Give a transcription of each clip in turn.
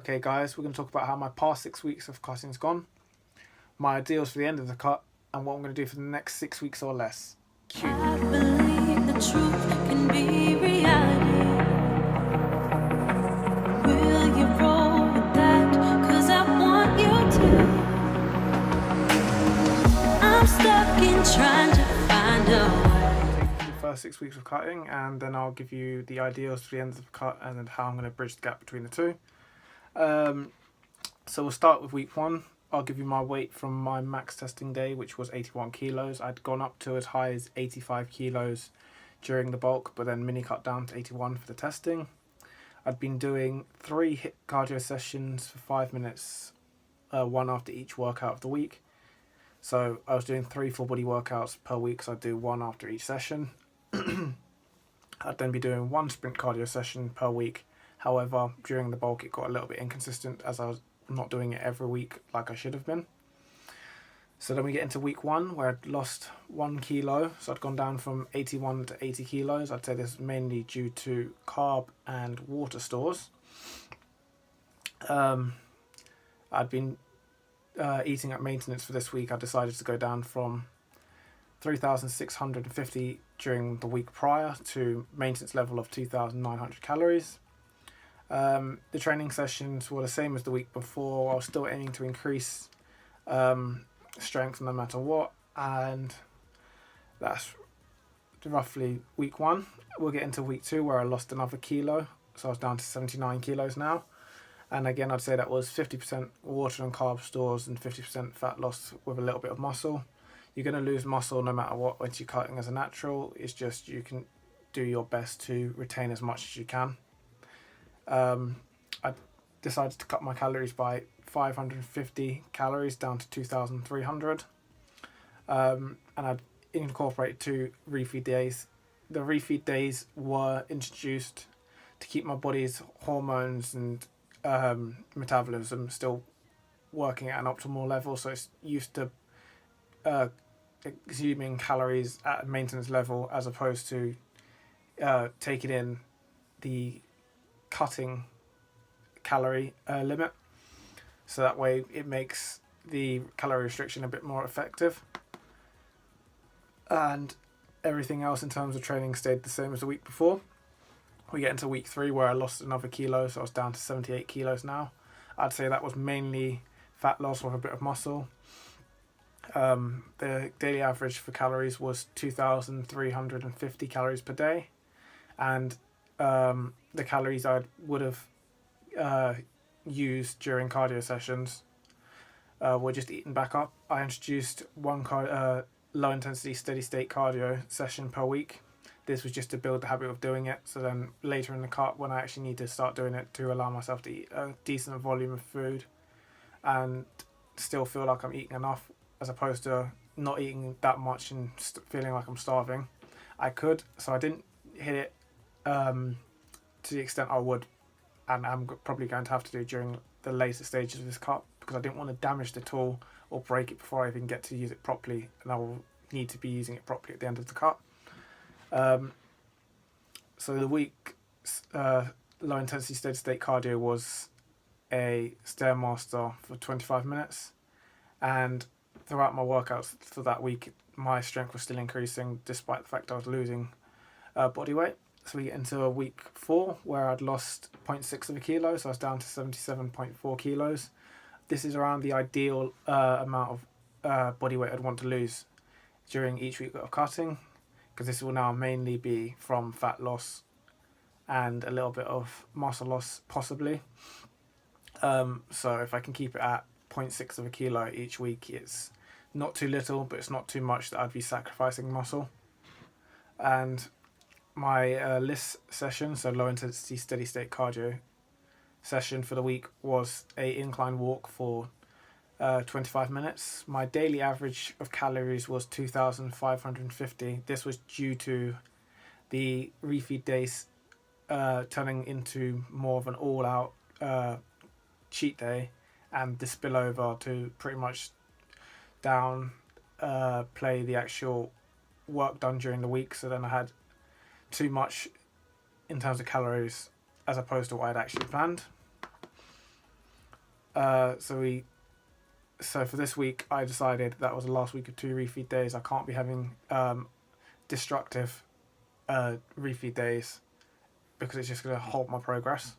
Okay guys, we're going to talk about how my past 6 weeks of cutting's gone, my ideals for the end of the cut, and what I'm going to do for the next 6 weeks or less. Cue. I believe the truth can be reality. Will you roll with that? 'Cause I want you to. I'm stuck in trying to find a way. Take the first 6 weeks of cutting, and then I'll give you the ideals for the end of the cut and then how I'm going to bridge the gap between the two. So we'll start with week 1. I'll give you my weight from my max testing day, which was 81 kilos. I'd gone up to as high as 85 kilos during the bulk, but then mini cut down to 81 for the testing. I'd been doing 3 HIIT cardio sessions for 5 minutes, one after each workout of the week. So I was doing 3 full body workouts per week, so I'd do one after each session. I'd then be doing 1 sprint cardio session per week. However, during the bulk it got a little bit inconsistent as I was not doing it every week like I should have been. So then we get into week 1 where I'd lost 1 kilo. So I'd gone down from 81 to 80 kilos. I'd say this is mainly due to carb and water stores. I'd been eating at maintenance for this week. I decided to go down from 3,650 during the week prior to maintenance level of 2,900 calories. The training sessions were the same as the week before. I was still aiming to increase strength no matter what, and that's roughly week 1. We'll get into week 2 where I lost another kilo, so I was down to 79 kilos now. And again, I'd say that was 50% water and carb stores and 50% fat loss with a little bit of muscle. You're going to lose muscle no matter what once you're cutting as a natural. It's just you can do your best to retain as much as you can. I decided to cut my calories by 550 calories down to 2,300. And I'd incorporated 2 refeed days. The refeed days were introduced to keep my body's hormones and metabolism still working at an optimal level, so it's used to consuming calories at a maintenance level as opposed to taking in the cutting calorie limit, so that way it makes the calorie restriction a bit more effective, and everything else in terms of training stayed the same as the week before. We get into week 3 where I lost another kilo, so I was down to 78 kilos now. I'd say that was mainly fat loss with a bit of muscle. The daily average for calories was 2,350 calories per day, and the calories I would have used during cardio sessions were just eaten back up. I introduced 1 low intensity steady state cardio session per week. This was just to build the habit of doing it, so then later in the cut when I actually need to start doing it to allow myself to eat a decent volume of food and still feel like I'm eating enough, as opposed to not eating that much and feeling like I'm starving. I could, so I didn't hit it to the extent I would, and I'm probably going to have to do during the later stages of this cut, because I didn't want to damage the tool or break it before I even get to use it properly, and I will need to be using it properly at the end of the cut. So the week low intensity steady state cardio was a Stairmaster for 25 minutes, and throughout my workouts for that week my strength was still increasing despite the fact I was losing body weight. So we get into week 4 where I'd lost 0.6 of a kilo, so I was down to 77.4 kilos. This is around the ideal amount of body weight I'd want to lose during each week of cutting, because this will now mainly be from fat loss and a little bit of muscle loss possibly. So if I can keep it at 0.6 of a kilo each week, it's not too little, but it's not too much that I'd be sacrificing muscle. And my LISS session, so low intensity steady state cardio session for the week, was a incline walk for 25 minutes. My daily average of calories was 2,550. This was due to the refeed days turning into more of an all-out cheat day, and the spillover to pretty much play the actual work done during the week. So then I had too much in terms of calories as opposed to what I'd actually planned. So for this week, I decided that was the last week of 2 refeed days. I can't be having destructive refeed days because it's just going to halt my progress.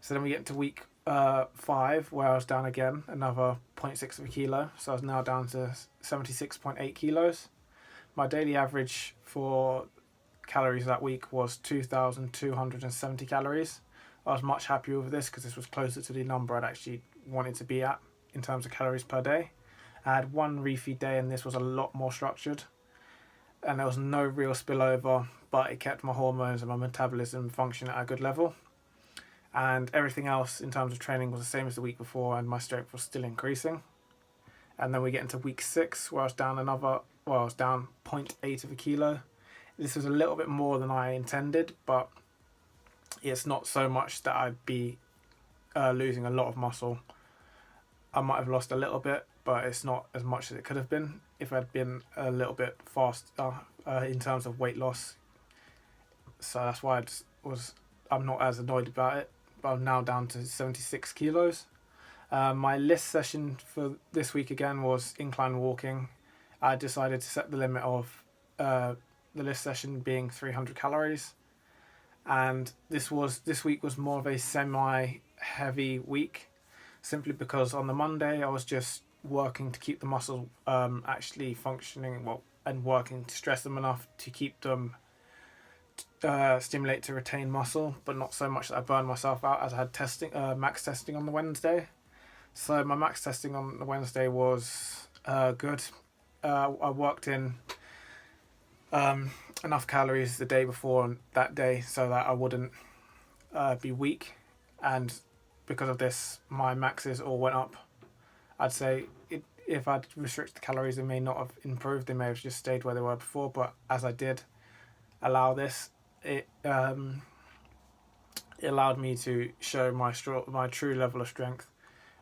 So then we get to week 5, where I was down again, another 0.6 of a kilo. So I was now down to 76.8 kilos. My daily average for calories that week was 2,270 calories. I was much happier with this because this was closer to the number I'd actually wanted to be at in terms of calories per day. I had one refeed day and this was a lot more structured, and there was no real spillover, but it kept my hormones and my metabolism functioning at a good level. And everything else in terms of training was the same as the week before, and my strength was still increasing. And then we get into week 6, where I was down 0.8 of a kilo. This was a little bit more than I intended, but it's not so much that I'd be losing a lot of muscle. I might have lost a little bit, but it's not as much as it could have been if I'd been a little bit faster in terms of weight loss. So that's why I'm not as annoyed about it. But I'm now down to 76 kilos. My list session for this week again was incline walking. I decided to set the limit of the list session being 300 calories. And this week was more of a semi-heavy week, simply because on the Monday I was just working to keep the muscle actually functioning well and working to stress them enough to keep them stimulate to retain muscle, but not so much that I burned myself out, as I had max testing on the Wednesday. So my max testing on the Wednesday was good. I worked in enough calories the day before and that day so that I wouldn't be weak, and because of this my maxes all went up. I'd say if I'd restricted the calories, they may not have improved, they may have just stayed where they were before, but as I did allow this, it allowed me to show my true level of strength,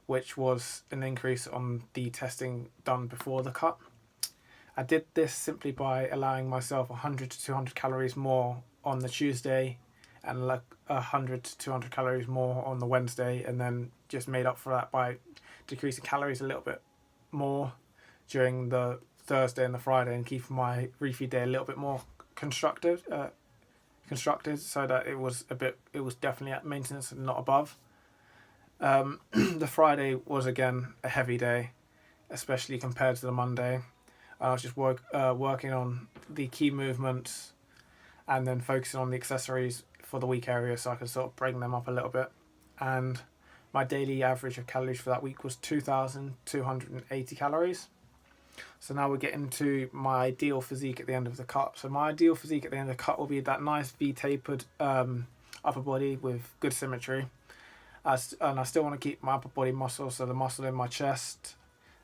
which was an increase on the testing done before the cut. I did this simply by allowing myself 100 to 200 calories more on the Tuesday and 100 to 200 calories more on the Wednesday, and then just made up for that by decreasing calories a little bit more during the Thursday and the Friday, and keeping my refeed day a little bit more constructed so that it was definitely at maintenance and not above. The Friday was again a heavy day, especially compared to the Monday. I was just working on the key movements and then focusing on the accessories for the weak area so I could sort of bring them up a little bit. And my daily average of calories for that week was 2,280 calories. So now we're getting to my ideal physique at the end of the cut. So my ideal physique at the end of the cut will be that nice V-tapered upper body with good symmetry. And I still want to keep my upper body muscle, so the muscle in my chest,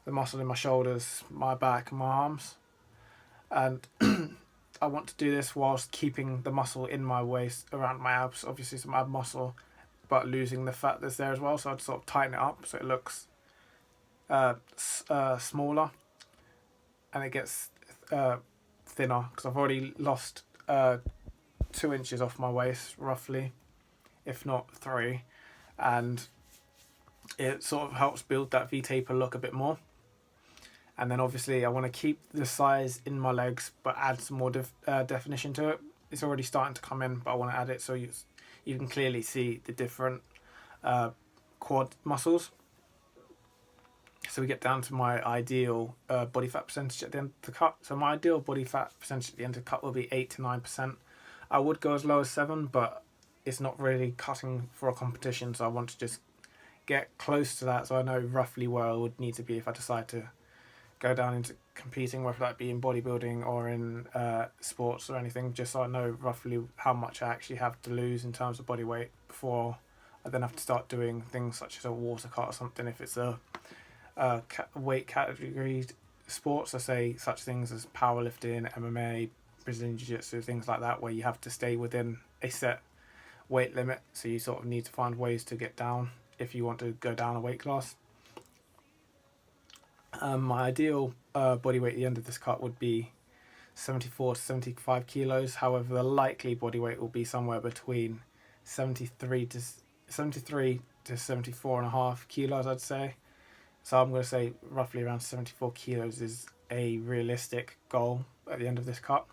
the muscle in my shoulders, my back and my arms. And I want to do this whilst keeping the muscle in my waist around my abs, obviously some ab muscle, but losing the fat that's there as well. So I'd sort of tighten it up so it looks smaller and it gets thinner, because I've already lost 2 inches off my waist roughly, if not 3, and it sort of helps build that V-taper look a bit more. And then obviously I want to keep the size in my legs but add some more definition to it. It's already starting to come in, but I want to add it so you can clearly see the different quad muscles. So we get down to my ideal body fat percentage at the end of the cut. So my ideal body fat percentage at the end of the cut will be 8 to 9%. I would go as low as 7, but it's not really cutting for a competition, so I want to just get close to that so I know roughly where I would need to be if I decide to go down into competing, whether that be in bodybuilding or in sports or anything, just so I know roughly how much I actually have to lose in terms of body weight before I then have to start doing things such as a water cut or something. If it's a weight category sports, I say such things as powerlifting, MMA, Brazilian Jiu-Jitsu, things like that, where you have to stay within a set weight limit, so you sort of need to find ways to get down if you want to go down a weight class. My ideal body weight at the end of this cut would be 74 to 75 kilos. However, the likely body weight will be somewhere between 73 to 74.5 kilos, I'd say. So I'm going to say roughly around 74 kilos is a realistic goal at the end of this cut.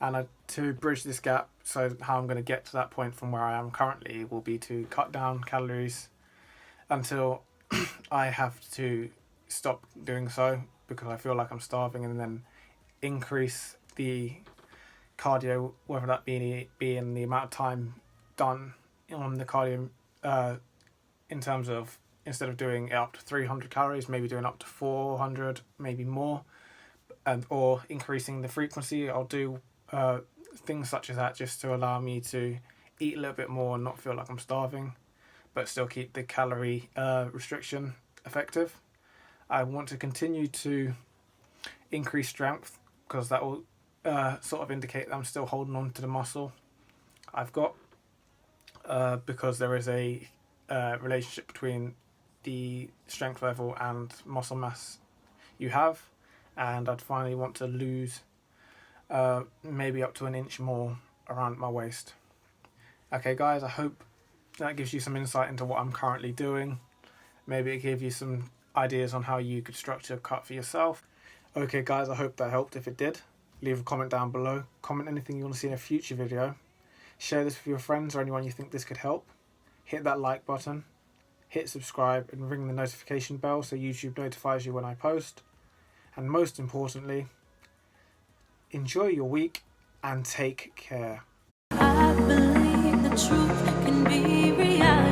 And to bridge this gap, so how I'm going to get to that point from where I am currently will be to cut down calories until I have to stop doing so because I feel like I'm starving, and then increase the cardio, whether that be in the amount of time done on the cardio, in terms of instead of doing it up to 300 calories, maybe doing up to 400, maybe more, and or increasing the frequency. I'll do things such as that just to allow me to eat a little bit more and not feel like I'm starving, but still keep the calorie restriction effective. I want to continue to increase strength because that will sort of indicate that I'm still holding on to the muscle I've got, because there is a relationship between the strength level and muscle mass you have, and I'd finally want to lose maybe up to an inch more around my waist. Okay guys, I hope that gives you some insight into what I'm currently doing. Maybe it gave you some ideas on how you could structure a cut for yourself. Okay guys, I hope that helped. If it did, leave a comment down below. Comment anything you want to see in a future video. Share this with your friends or anyone you think this could help. Hit that like button, hit subscribe, and ring the notification bell so YouTube notifies you when I post. And most importantly, enjoy your week and take care. I believe the truth can be reality.